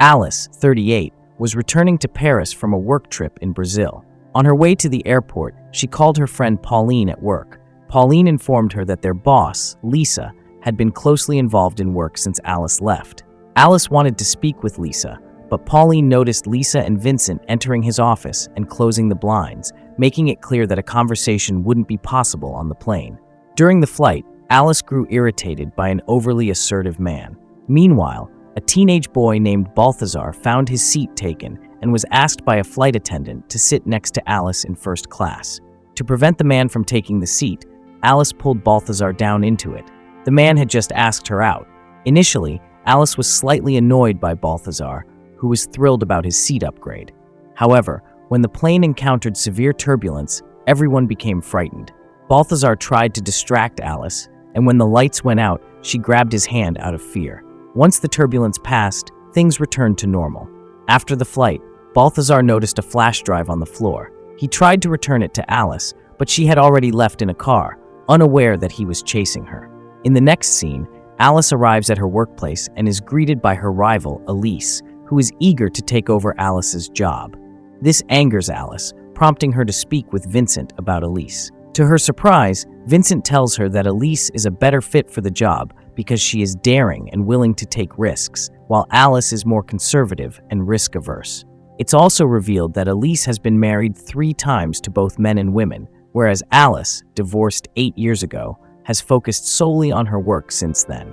Alice, 38, was returning to Paris from a work trip in Brazil. On her way to the airport, she called her friend Pauline at work. Pauline informed her that their boss, Lisa, had been closely involved in work since Alice left. Alice wanted to speak with Lisa, but Pauline noticed Lisa and Vincent entering his office and closing the blinds, making it clear that a conversation wouldn't be possible on the plane. During the flight, Alice grew irritated by an overly assertive man. Meanwhile, a teenage boy named Balthazar found his seat taken and was asked by a flight attendant to sit next to Alice in first class. To prevent the man from taking the seat, Alice pulled Balthazar down into it. The man had just asked her out. Initially, Alice was slightly annoyed by Balthazar, who was thrilled about his seat upgrade. However, when the plane encountered severe turbulence, everyone became frightened. Balthazar tried to distract Alice, and when the lights went out, she grabbed his hand out of fear. Once the turbulence passed, things returned to normal. After the flight, Balthazar noticed a flash drive on the floor. He tried to return it to Alice, but she had already left in a car, unaware that he was chasing her. In the next scene, Alice arrives at her workplace and is greeted by her rival, Elise, who is eager to take over Alice's job. This angers Alice, prompting her to speak with Vincent about Elise. To her surprise, Vincent tells her that Elise is a better fit for the job because she is daring and willing to take risks, while Alice is more conservative and risk-averse. It's also revealed that Elise has been married 3 times to both men and women, whereas Alice, divorced 8 years ago, has focused solely on her work since then.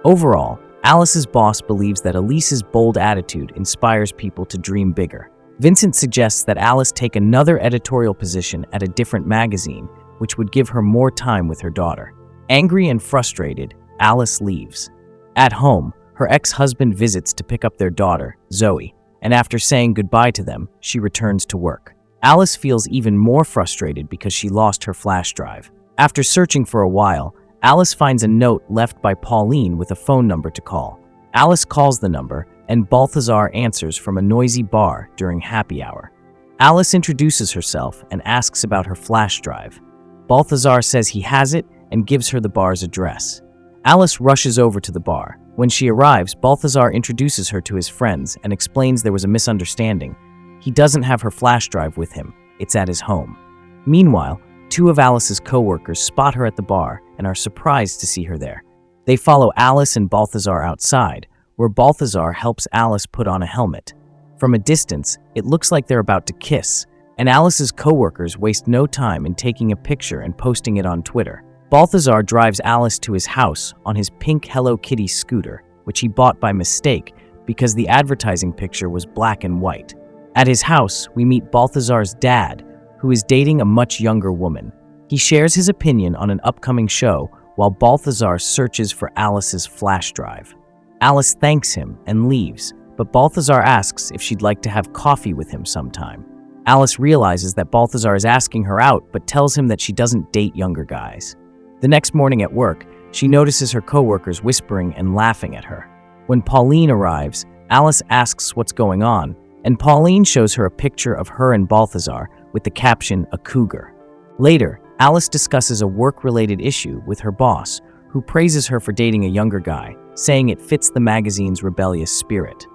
Overall, Alice's boss believes that Elise's bold attitude inspires people to dream bigger. Vincent suggests that Alice take another editorial position at a different magazine, which would give her more time with her daughter. Angry and frustrated, Alice leaves. At home, her ex-husband visits to pick up their daughter, Zoe, and after saying goodbye to them, she returns to work. Alice feels even more frustrated because she lost her flash drive. After searching for a while, Alice finds a note left by Pauline with a phone number to call. Alice calls the number, and Balthazar answers from a noisy bar during happy hour. Alice introduces herself and asks about her flash drive. Balthazar says he has it and gives her the bar's address. Alice rushes over to the bar. When she arrives, Balthazar introduces her to his friends and explains there was a misunderstanding. He doesn't have her flash drive with him. It's at his home. Meanwhile, 2 of Alice's co-workers spot her at the bar and are surprised to see her there. They follow Alice and Balthazar outside, where Balthazar helps Alice put on a helmet. From a distance, it looks like they're about to kiss, and Alice's co-workers waste no time in taking a picture and posting it on Twitter. Balthazar drives Alice to his house on his pink Hello Kitty scooter, which he bought by mistake because the advertising picture was black and white. At his house, we meet Balthazar's dad, who is dating a much younger woman. He shares his opinion on an upcoming show while Balthazar searches for Alice's flash drive. Alice thanks him and leaves, but Balthazar asks if she'd like to have coffee with him sometime. Alice realizes that Balthazar is asking her out, but tells him that she doesn't date younger guys. The next morning at work, she notices her coworkers whispering and laughing at her. When Pauline arrives, Alice asks what's going on, and Pauline shows her a picture of her and Balthazar with the caption, "A cougar." Later, Alice discusses a work-related issue with her boss, who praises her for dating a younger guy, saying it fits the magazine's rebellious spirit.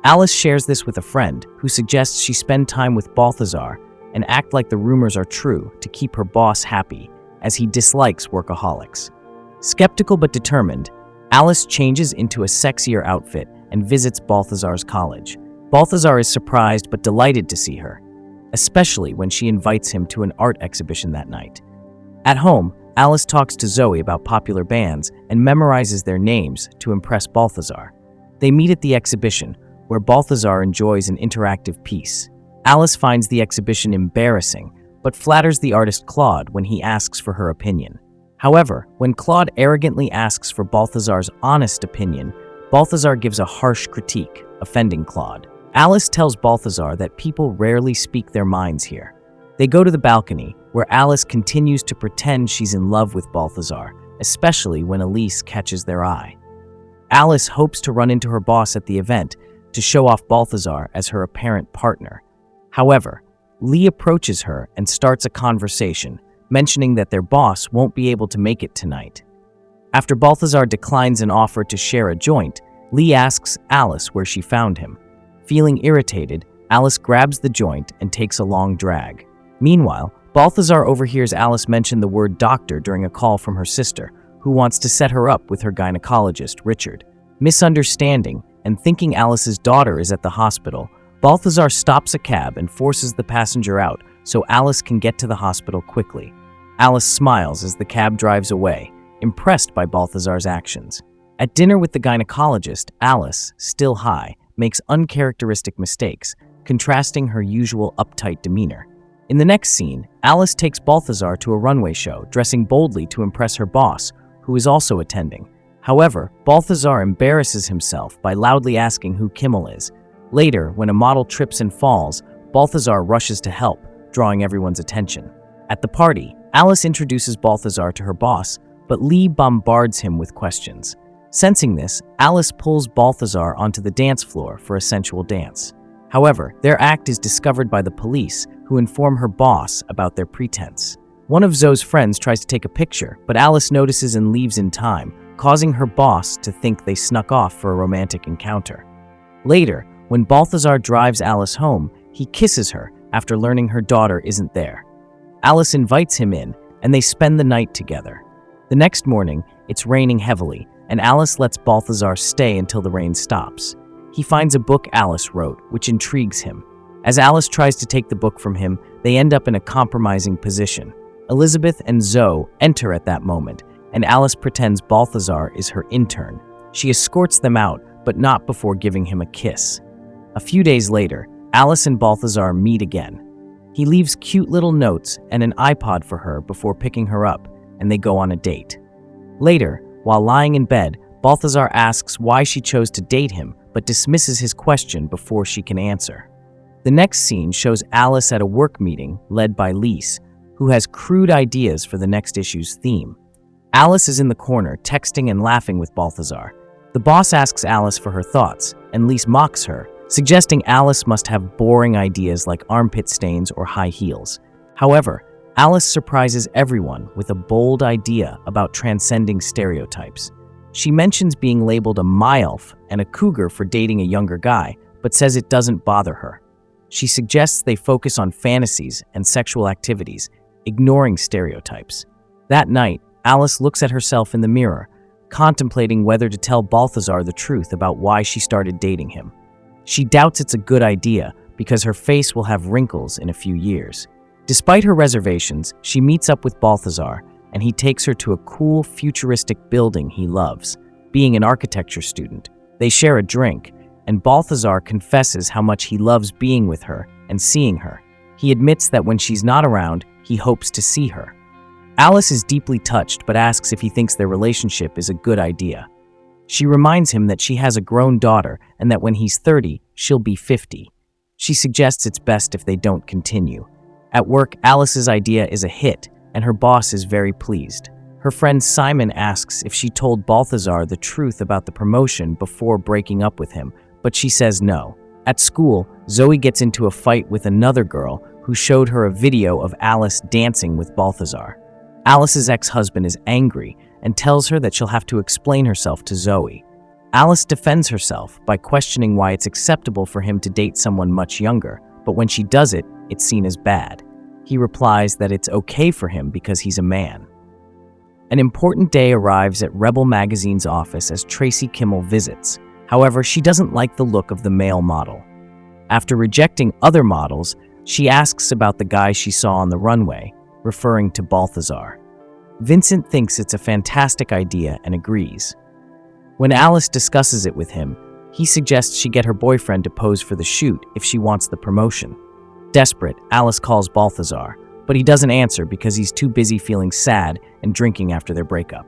Alice shares this with a friend, who suggests she spend time with Balthazar and act like the rumors are true to keep her boss happy, as he dislikes workaholics. Skeptical but determined, Alice changes into a sexier outfit and visits Balthazar's college. Balthazar is surprised but delighted to see her, especially when she invites him to an art exhibition that night. At home, Alice talks to Zoe about popular bands and memorizes their names to impress Balthazar. They meet at the exhibition, where Balthazar enjoys an interactive piece. Alice finds the exhibition embarrassing, but flatters the artist Claude when he asks for her opinion. However, when Claude arrogantly asks for Balthazar's honest opinion, Balthazar gives a harsh critique, offending Claude. Alice tells Balthazar that people rarely speak their minds here. They go to the balcony, where Alice continues to pretend she's in love with Balthazar, especially when Elise catches their eye. Alice hopes to run into her boss at the event to show off Balthazar as her apparent partner. However, Lee approaches her and starts a conversation, mentioning that their boss won't be able to make it tonight. After Balthazar declines an offer to share a joint, Lee asks Alice where she found him. Feeling irritated, Alice grabs the joint and takes a long drag. Meanwhile, Balthazar overhears Alice mention the word doctor during a call from her sister, who wants to set her up with her gynecologist, Richard. Misunderstanding and thinking Alice's daughter is at the hospital, Balthazar stops a cab and forces the passenger out so Alice can get to the hospital quickly. Alice smiles as the cab drives away, impressed by Balthazar's actions. At dinner with the gynecologist, Alice, still high, makes uncharacteristic mistakes, contrasting her usual uptight demeanor. In the next scene, Alice takes Balthazar to a runway show, dressing boldly to impress her boss, who is also attending. However, Balthazar embarrasses himself by loudly asking who Kimmel is. Later, when a model trips and falls, Balthazar rushes to help, drawing everyone's attention. At the party, Alice introduces Balthazar to her boss, but Lee bombards him with questions. Sensing this, Alice pulls Balthazar onto the dance floor for a sensual dance. However, their act is discovered by the police, who inform her boss about their pretense. One of Zoe's friends tries to take a picture, but Alice notices and leaves in time, causing her boss to think they snuck off for a romantic encounter. Later, when Balthazar drives Alice home, he kisses her after learning her daughter isn't there. Alice invites him in, and they spend the night together. The next morning, it's raining heavily, and Alice lets Balthazar stay until the rain stops. He finds a book Alice wrote, which intrigues him. As Alice tries to take the book from him, they end up in a compromising position. Elizabeth and Zoe enter at that moment, and Alice pretends Balthazar is her intern. She escorts them out, but not before giving him a kiss. A few days later, Alice and Balthazar meet again. He leaves cute little notes and an iPod for her before picking her up, and they go on a date. Later, while lying in bed, Balthazar asks why she chose to date him, but dismisses his question before she can answer. The next scene shows Alice at a work meeting led by Lixi, who has crude ideas for the next issue's theme. Alice is in the corner, texting and laughing with Balthazar. The boss asks Alice for her thoughts, and Lixi mocks her, suggesting Alice must have boring ideas like armpit stains or high heels. However, Alice surprises everyone with a bold idea about transcending stereotypes. She mentions being labeled a MILF and a cougar for dating a younger guy, but says it doesn't bother her. She suggests they focus on fantasies and sexual activities, ignoring stereotypes. That night, Alice looks at herself in the mirror, contemplating whether to tell Balthazar the truth about why she started dating him. She doubts it's a good idea because her face will have wrinkles in a few years. Despite her reservations, she meets up with Balthazar, and he takes her to a cool, futuristic building he loves. Being an architecture student, they share a drink, and Balthazar confesses how much he loves being with her and seeing her. He admits that when she's not around, he hopes to see her. Alice is deeply touched but asks if he thinks their relationship is a good idea. She reminds him that she has a grown daughter and that when he's 30, she'll be 50. She suggests it's best if they don't continue. At work, Alice's idea is a hit, and her boss is very pleased. Her friend Simon asks if she told Balthazar the truth about the promotion before breaking up with him, but she says no. At school, Zoe gets into a fight with another girl who showed her a video of Alice dancing with Balthazar. Alice's ex-husband is angry and tells her that she'll have to explain herself to Zoe. Alice defends herself by questioning why it's acceptable for him to date someone much younger, but when she does it, it's seen as bad. He replies that it's okay for him because he's a man. An important day arrives at Rebel Magazine's office as Tracy Kimmel visits. However, she doesn't like the look of the male model. After rejecting other models, she asks about the guy she saw on the runway, referring to Balthazar. Vincent thinks it's a fantastic idea and agrees. When Alice discusses it with him, he suggests she get her boyfriend to pose for the shoot if she wants the promotion. Desperate, Alice calls Balthazar, but he doesn't answer because he's too busy feeling sad and drinking after their breakup.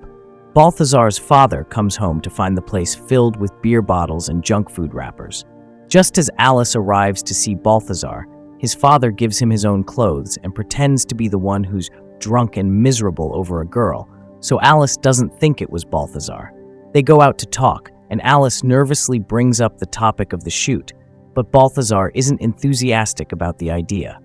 Balthazar's father comes home to find the place filled with beer bottles and junk food wrappers. Just as Alice arrives to see Balthazar, his father gives him his own clothes and pretends to be the one who's drunk and miserable over a girl, so Alice doesn't think it was Balthazar. They go out to talk, and Alice nervously brings up the topic of the shoot, but Balthazar isn't enthusiastic about the idea.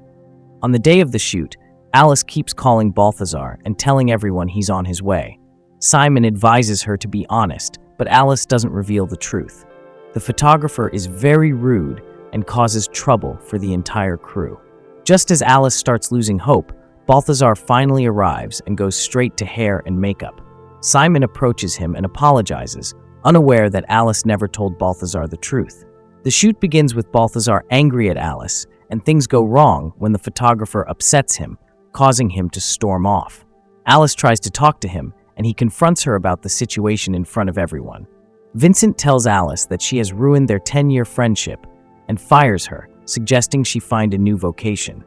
On the day of the shoot, Alice keeps calling Balthazar and telling everyone he's on his way. Simon advises her to be honest, but Alice doesn't reveal the truth. The photographer is very rude and causes trouble for the entire crew. Just as Alice starts losing hope, Balthazar finally arrives and goes straight to hair and makeup. Simon approaches him and apologizes, unaware that Alice never told Balthazar the truth. The shoot begins with Balthazar angry at Alice, and things go wrong when the photographer upsets him, causing him to storm off. Alice tries to talk to him, and he confronts her about the situation in front of everyone. Vincent tells Alice that she has ruined their 10-year friendship and fires her, suggesting she find a new vocation.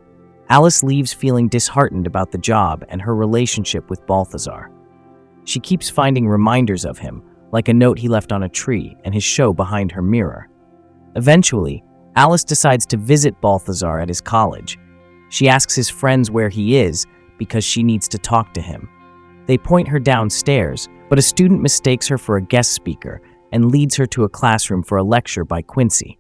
Alice leaves feeling disheartened about the job and her relationship with Balthazar. She keeps finding reminders of him, like a note he left on a tree and his show behind her mirror. Eventually, Alice decides to visit Balthazar at his college. She asks his friends where he is because she needs to talk to him. They point her downstairs, but a student mistakes her for a guest speaker and leads her to a classroom for a lecture by Quincy.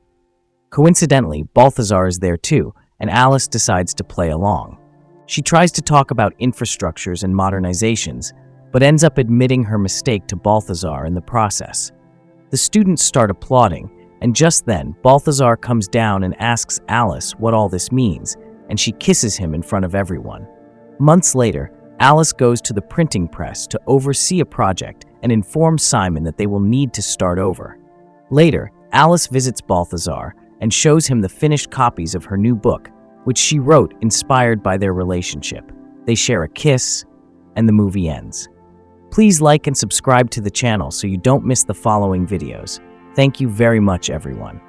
Coincidentally, Balthazar is there too, and Alice decides to play along. She tries to talk about infrastructures and modernizations, but ends up admitting her mistake to Balthazar in the process. The students start applauding, and just then, Balthazar comes down and asks Alice what all this means, and she kisses him in front of everyone. Months later, Alice goes to the printing press to oversee a project and informs Simon that they will need to start over. Later, Alice visits Balthazar and shows him the finished copies of her new book, which she wrote inspired by their relationship. They share a kiss, and the movie ends. Please like and subscribe to the channel so you don't miss the following videos. Thank you very much, everyone.